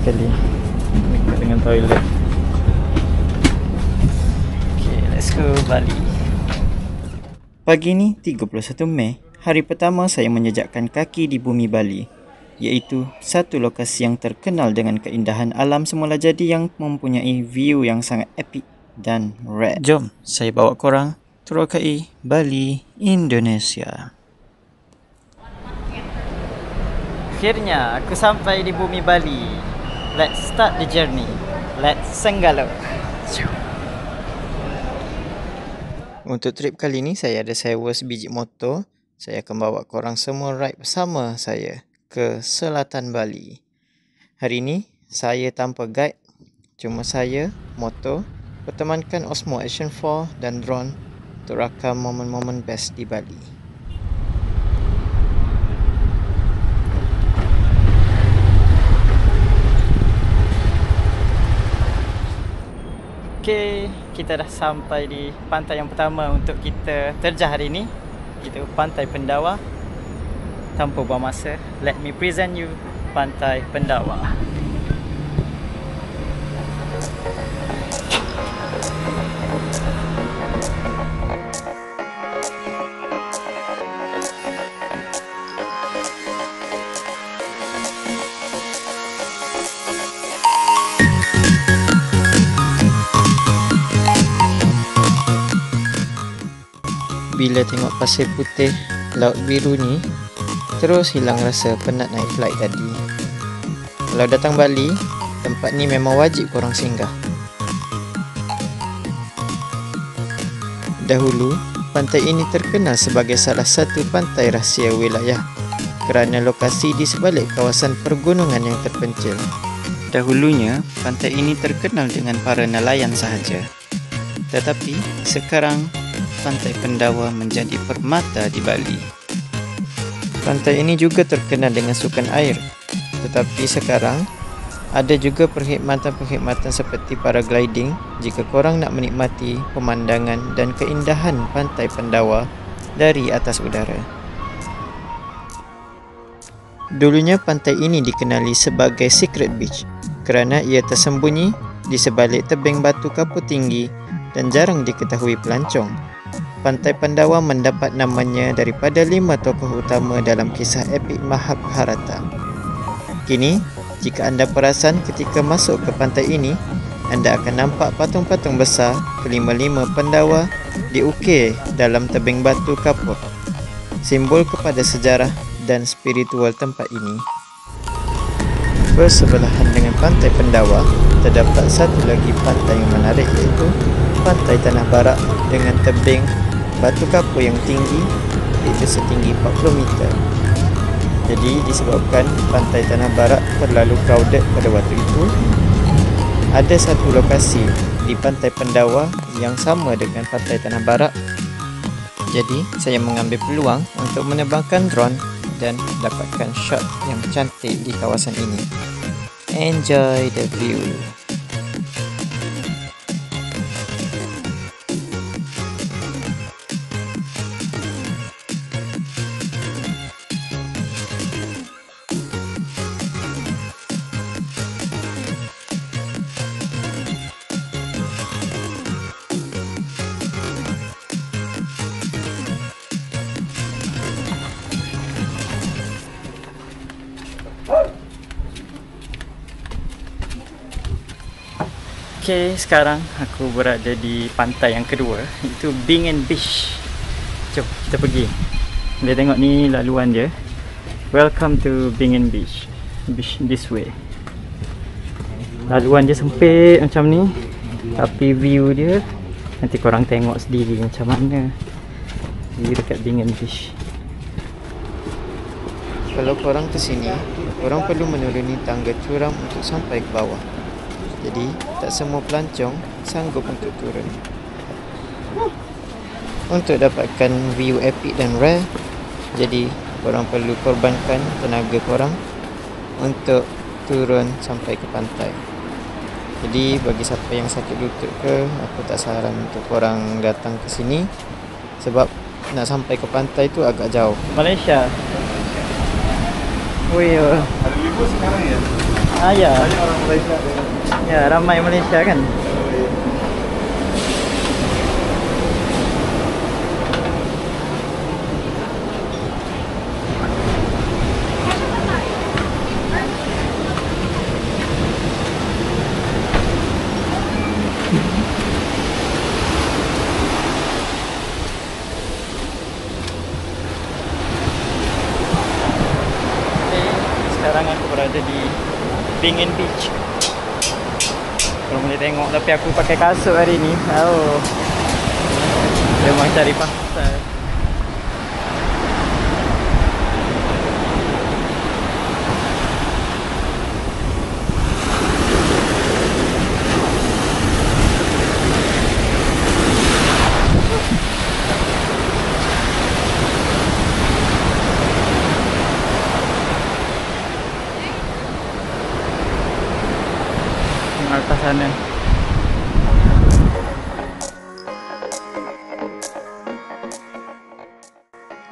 sekali dekat dengan toilet. Okay, let's go Bali. Pagi ni 31 Mei, hari pertama saya menjejakkan kaki di bumi Bali, iaitu satu lokasi yang terkenal dengan keindahan alam semula jadi yang mempunyai view yang sangat epic dan rare. Jom saya bawa korang terokai Bali, Indonesia. Akhirnya aku sampai di bumi Bali. Let's start the journey. Let's senggalo. Untuk trip kali ni saya ada sewa sebiji motor. Saya akan bawa korang semua ride bersama saya ke selatan Bali. Hari ni saya tanpa guide. Cuma saya, motor, bertemankan Osmo Action 4 dan drone untuk rakam momen-momen best di Bali. Okay, kita dah sampai di pantai yang pertama untuk kita terjah hari ini, iaitu Pantai Pendawa. Tanpa buang masa, let me present you Pantai Pendawa. Bila tengok pasir putih, laut biru ni, terus hilang rasa penat naik flight tadi. Kalau datang Bali, tempat ni memang wajib korang singgah. Dahulu, pantai ini terkenal sebagai salah satu pantai rahsia wilayah kerana lokasi di sebalik kawasan pergunungan yang terpencil. Dahulunya, pantai ini terkenal dengan para nelayan sahaja. Tetapi, sekarang Pantai Pendawa menjadi permata di Bali. Pantai ini juga terkenal dengan sukan air. Tetapi sekarang, ada juga perkhidmatan-perkhidmatan seperti paragliding jika korang nak menikmati pemandangan dan keindahan Pantai Pendawa dari atas udara. Dulunya pantai ini dikenali sebagai Secret Beach kerana ia tersembunyi di sebalik tebing batu kapur tinggi dan jarang diketahui pelancong. Pantai Pendawa mendapat namanya daripada 5 tokoh utama dalam kisah epik Mahabharata. Kini, jika anda perasan ketika masuk ke pantai ini, anda akan nampak patung-patung besar kelima-lima Pendawa diukir dalam tebing batu kapur, simbol kepada sejarah dan spiritual tempat ini. Bersebelahan dengan Pantai Pendawa, terdapat satu lagi pantai yang menarik iaitu Pantai Tanah Barak dengan tebing batu kapur yang tinggi iaitu setinggi 40 meter. Jadi disebabkan Pantai Tanah Barak terlalu crowded pada waktu itu, ada satu lokasi di Pantai Pendawa yang sama dengan Pantai Tanah Barak. Jadi saya mengambil peluang untuk menerbangkan drone dan dapatkan shot yang cantik di kawasan ini. Enjoy the view. Okay, sekarang aku berada di pantai yang kedua, iaitu Bingen Beach. Jom kita pergi. Boleh tengok ni laluan dia. Welcome to Bingen Beach. Beach this way. Laluan dia sempit macam ni, tapi view dia nanti korang tengok sendiri macam mana view dekat Bingen Beach. Kalau korang ke sini, korang perlu menuruni tangga curam untuk sampai ke bawah. Jadi, tak semua pelancong sanggup untuk turun. Untuk dapatkan view epic dan rare, jadi korang perlu korbankan tenaga korang untuk turun sampai ke pantai. Jadi, bagi siapa yang sakit lutut ke, aku tak saran untuk korang datang ke sini sebab nak sampai ke pantai tu agak jauh. Malaysia. Oh ya. Ada libur sekarang ya? Ya. Banyak orang Malaysia ada. Ya, ramai Malaysia kan. Sekarang aku berada di Bingin Beach. Kalau boleh tengok, tapi aku pakai kasut hari ni. Oh, memang cari pasal. Atas sana.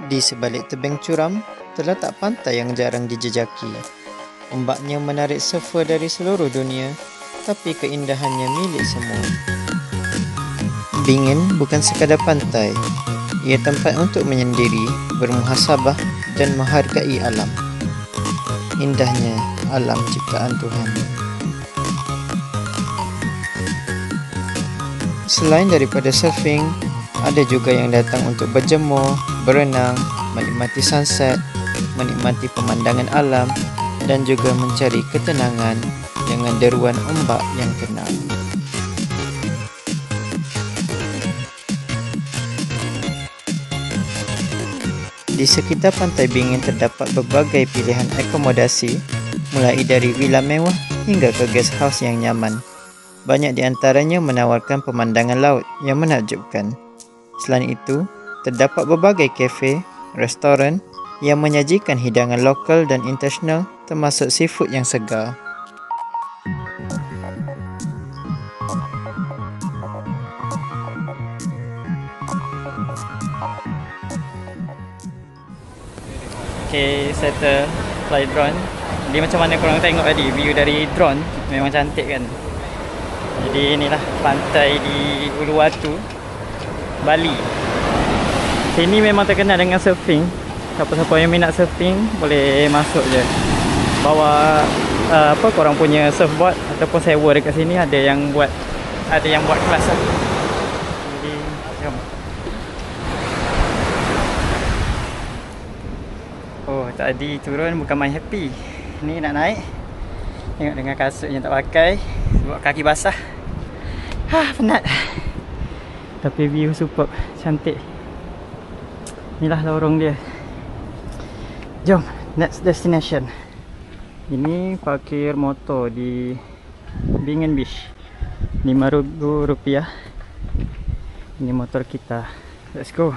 Di sebalik tebing curam terletak pantai yang jarang dijejaki. Ombaknya menarik surfer dari seluruh dunia, tapi keindahannya milik semua. Bingin bukan sekadar pantai. Ia tempat untuk menyendiri, bermuhasabah dan menghargai alam. Indahnya alam ciptaan Tuhan. Selain daripada surfing, ada juga yang datang untuk berjemur, berenang, menikmati sunset, menikmati pemandangan alam dan juga mencari ketenangan dengan deruan ombak yang tenang. Di sekitar pantai Bingin terdapat berbagai pilihan akomodasi, mulai dari villa mewah hingga ke guest house yang nyaman. Banyak di antaranya menawarkan pemandangan laut yang menakjubkan. Selain itu, terdapat berbagai kafe, restoran yang menyajikan hidangan lokal dan internasional termasuk seafood yang segar. Okay, saya fly drone. Jadi macam mana korang tengok tadi view dari drone, memang cantik kan? Jadi inilah pantai di Uluwatu, Bali. Sini memang terkenal dengan surfing. Siapa-siapa yang minat surfing boleh masuk je. Bawa korang punya surfboard ataupun sewa dekat sini, ada yang buat kelas lah. Jadi jom. Oh, tadi turun bukan main happy. Ni nak naik. Tengok dengan kasut yang tak pakai, sebab kaki basah. Penat. Tapi view superb, cantik. Inilah lorong dia. Jom, next destination. Ini parkir motor di Bingin Beach, RM5,000. Ini motor kita. Let's go.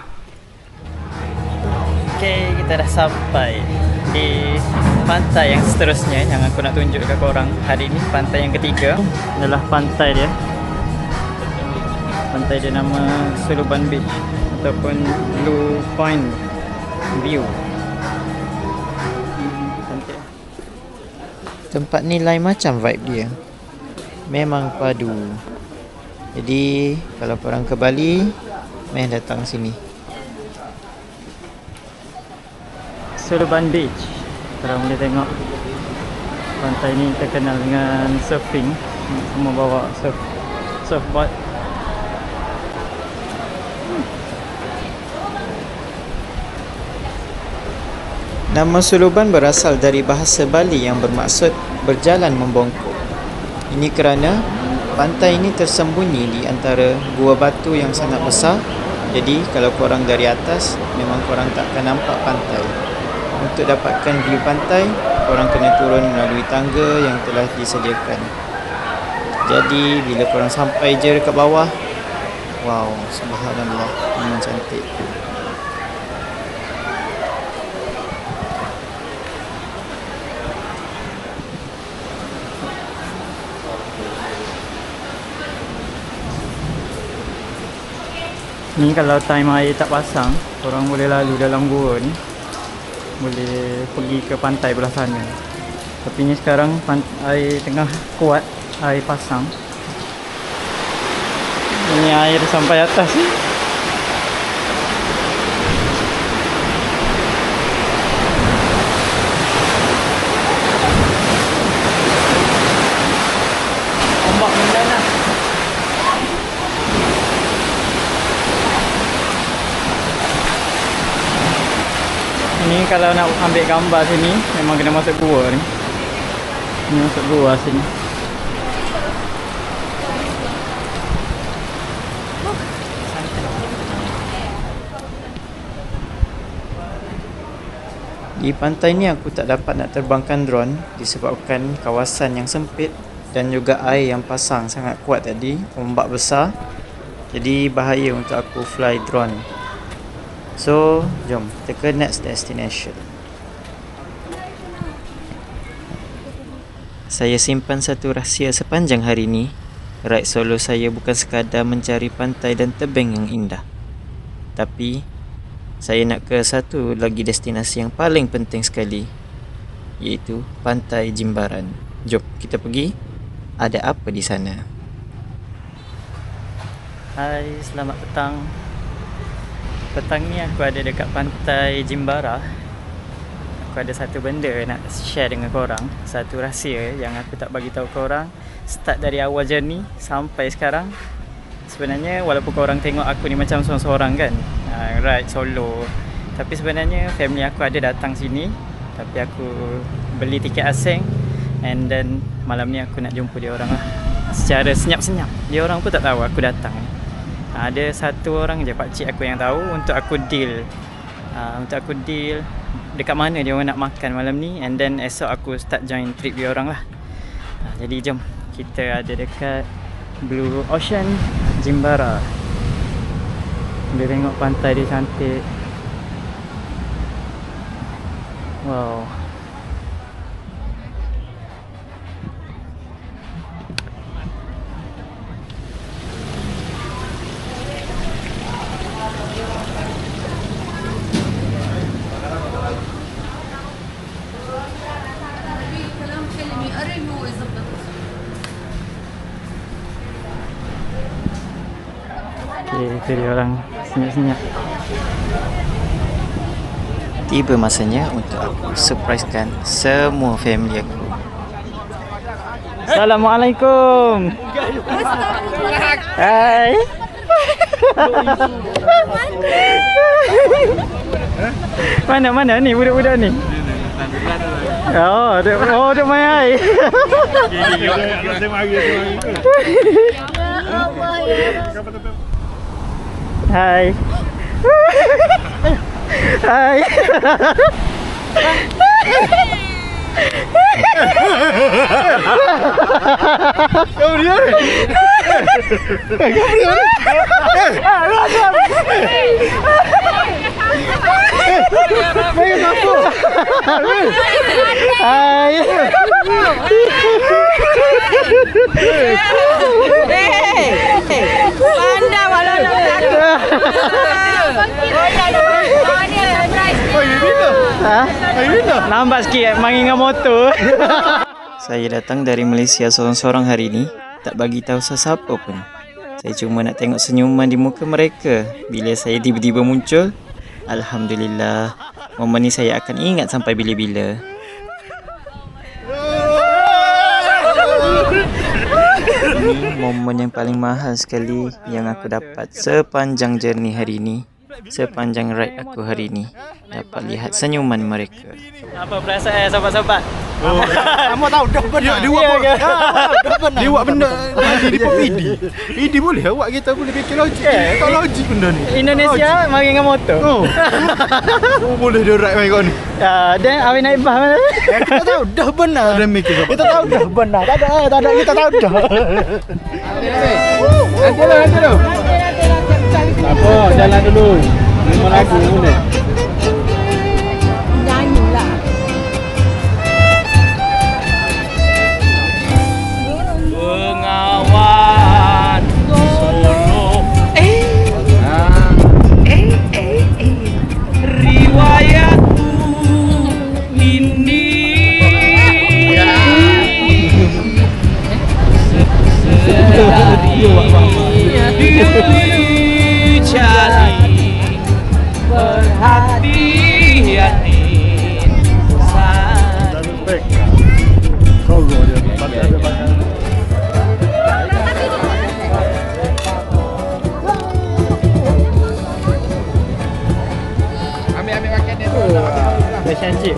Okay, kita dah sampai di pantai yang seterusnya yang aku nak tunjuk dekat korang hari ni. Pantai yang ketiga adalah pantai dia. Pantai dia nama Suluban Beach ataupun Blue Point View. Cantik. Tempat ni lain macam vibe dia. Memang padu. Jadi kalau korang ke Bali, main datang sini. Suluban Beach. Korang boleh tengok pantai ni terkenal dengan surfing. Semua bawa surfboard. Nama Suluban berasal dari bahasa Bali yang bermaksud berjalan membongkok. Ini kerana pantai ini tersembunyi di antara gua batu yang sangat besar. Jadi kalau korang dari atas, memang korang tak akan nampak pantai. Untuk dapatkan view pantai, korang kena turun melalui tangga yang telah disediakan. Jadi bila korang sampai je dekat bawah, wow, subhanallah, memang cantik. Ni kalau time air tak pasang, korang boleh lalu dalam gua ni. Boleh pergi ke pantai belah sana. Tapi ni sekarang air tengah kuat, air pasang. Ini air sampai atas ni. Ombak mendalam. Ini kalau nak ambil gambar sini memang kena masuk gua ni. Ini masuk gua sini. Di pantai ni aku tak dapat nak terbangkan drone disebabkan kawasan yang sempit dan juga air yang pasang sangat kuat tadi, ombak besar. Jadi bahaya untuk aku fly drone. So, jom kita ke next destination. Saya simpan satu rahsia sepanjang hari ni. Ride solo saya bukan sekadar mencari pantai dan tebing yang indah. Tapi, saya nak ke satu lagi destinasi yang paling penting sekali, iaitu Pantai Jimbaran. Jom kita pergi. Ada apa di sana? Hai, selamat petang. Petang ni aku ada dekat Pantai Jimbara. Aku ada satu benda nak share dengan korang. Satu rahsia yang aku tak bagi tahu korang. Start dari awal journey sampai sekarang. Sebenarnya walaupun korang tengok aku ni macam seorang-seorang kan, ride solo, tapi sebenarnya family aku ada datang sini. Tapi aku beli tiket asing, and then malam ni aku nak jumpa dia orang lah secara senyap-senyap. Dia orang pun tak tahu aku datang. Ada satu orang je, pakcik aku yang tahu, untuk aku deal dekat mana dia orang nak makan malam ni, and then esok aku start join trip dia orang lah. Jadi jom, kita ada dekat Blue Ocean Jimbara. Boleh tengok pantai dia cantik. Wow. Itu dia orang senyap-senyap. Tiba masanya untuk aku surprisekan semua family aku. Assalamualaikum. Hai. Mana ni budak-budak ni? Oh, dia main air. Hai. Hai. Kemudian. Hai. Anda malah nak lambat sikit main dengan motor. Saya datang dari Malaysia seorang-seorang hari ni, tak bagi tahu sesiapa pun. Saya cuma nak tengok senyuman di muka mereka bila saya tiba-tiba muncul. Alhamdulillah, momen ni saya akan ingat sampai bila-bila. Ini momen yang paling mahal sekali yang aku dapat sepanjang journey hari ini. Sepanjang ride aku hari ini, dapat lihat senyuman mereka. Apa perasaan sobat-sobat? Kamu tahu dah benda dia buat apa? Dia buat benda di PD. PD boleh awak kita boleh fikir logik. Tak logik benda ni. Indonesia mari dengan motor. Oh. Boleh dia ride main kau ni. Dan awak naik bas mana? Kita tahu dah benar dia mikir. Kita tahu dah benar. Tak ada kita tahu dah. Nanti dulu. Tak apa, jalan dulu. Memang lagu ni. Nyanyilah. Bengawan Solo. Riwayatku ini. Dicari berhati-hati Ambil makan dia tu. fish and chip.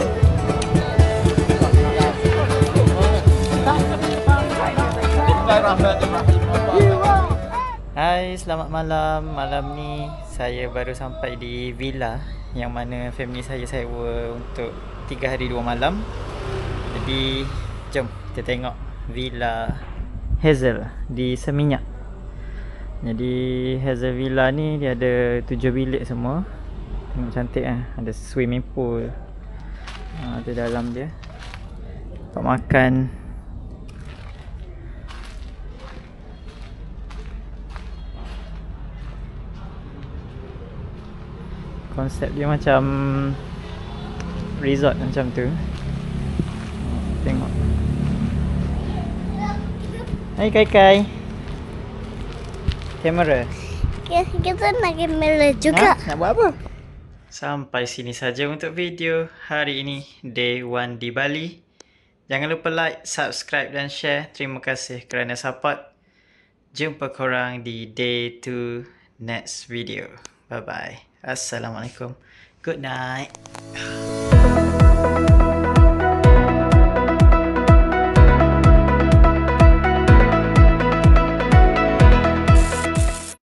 Hai, selamat malam. Malam ni saya baru sampai di villa yang mana family saya sewa untuk 3 hari 2 malam. Jadi jom kita tengok villa Hazel di Seminyak. Jadi Hazel Villa ni dia ada 7 bilik semua. Tengok cantik kan. Ada swimming pool. Ada dalam dia. Tempat makan. Konsep dia macam resort macam tu. Tengok. Hai Kai. Kamera. Kita nak kamera juga. Nak buat apa? Sampai sini saja untuk video hari ini, day 1 di Bali. Jangan lupa like, subscribe dan share. Terima kasih kerana support. Jumpa korang di day 2 next video. Bye bye. Assalamualaikum. Good night.